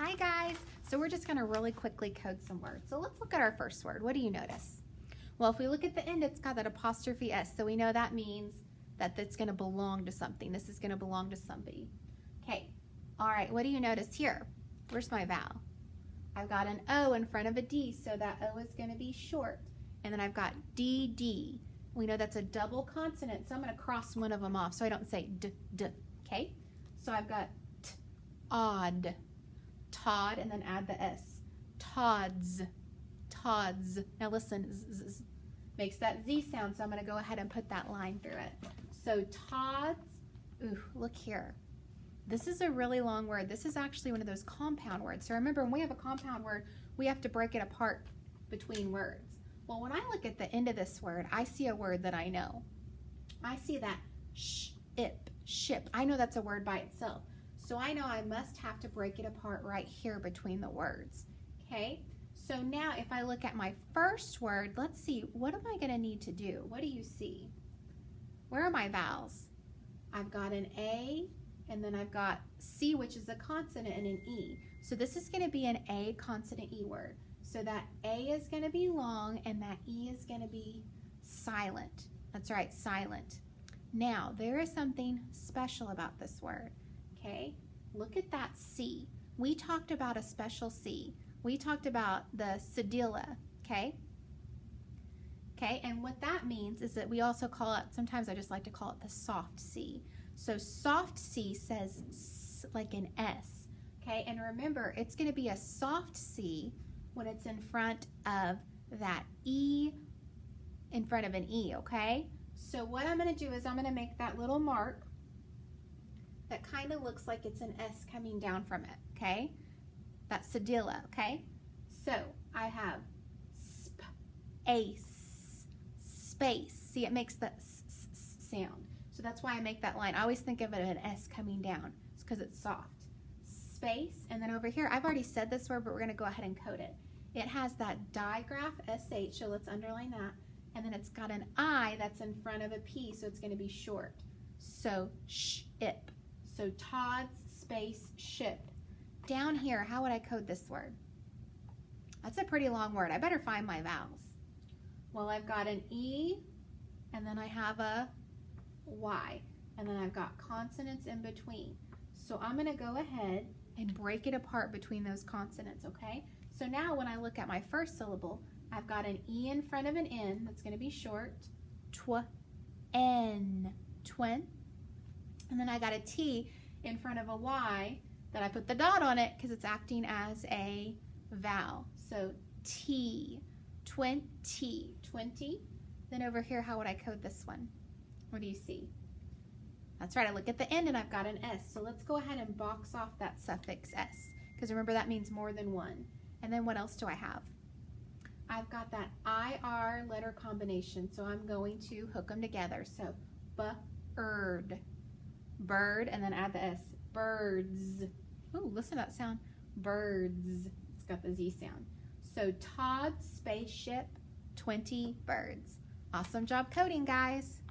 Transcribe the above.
Hi guys, so we're just going to really quickly code some words. So let's look at our first word. What do you notice? Well, if we look at the end, it's got that apostrophe S, so we know that means that it's going to belong to something. This is going to belong to somebody. Okay, all right, what do you notice here? Where's my vowel? I've got an O in front of a D, so that O is going to be short. And then I've got DD. We know that's a double consonant, so I'm going to cross one of them off so I don't say D, okay? So I've got T, odd, Todd, and then add the S. Tods, Tods. Now listen, z makes that Z sound, so I'm going to go ahead and put that line through it. So Tods, ooh, look here. This is a really long word. This is actually one of those compound words. So remember, when we have a compound word, we have to break it apart between words. Well, when I look at the end of this word, I see a word that I know. I see that ship. I know that's a word by itself. So I know I must have to break it apart right here between the words. Okay? So now if I look at my first word, let's see, what am I going to need to do? What do you see? Where are my vowels? I've got an A, and then I've got C, which is a consonant, and an E. So this is going to be an A consonant E word. So that A is going to be long, and that E is going to be silent. That's right, silent. Now, there is something special about this word, okay? Look at that C. We talked about a special C. We talked about the cedilla, okay? Okay, and what that means is that we also call it, sometimes I just like to call it the soft C. So soft C says S like an S, okay? And remember, it's going to be a soft C when it's in front of that E in front of an E, okay? So what I'm going to do is I'm going to make that little mark that kind of looks like it's an S coming down from it, okay? That's cedilla, okay? So I have space, space. See, it makes the sound. So that's why I make that line. I always think of it as an S coming down. It's because it's soft. Space, and then over here, I've already said this word, but we're going to go ahead and code it. It has that digraph, SH, so let's underline that. And then it's got an I that's in front of a P, so it's going to be short. So ship. So Todd's space ship. Down here, how would I code this word? That's a pretty long word. I better find my vowels. Well, I've got an E, and then I have a Y, and then I've got consonants in between. So I'm going to go ahead and break it apart between those consonants, okay? So now when I look at my first syllable, I've got an E in front of an N that's going to be short, twin, and then I got a T in front of a Y that I put the dot on it because it's acting as a vowel. So T, 20. Then over here, how would I code this one? What do you see? That's right, I look at the end and I've got an S. So let's go ahead and box off that suffix S, because remember that means more than one. And then what else do I have? I've got that IR letter combination, so I'm going to hook them together. So bird, and then add the S, birds. Ooh, listen to that sound, birds. It's got the Z sound. So Todd's spaceship, 20 birds. Awesome job coding, guys.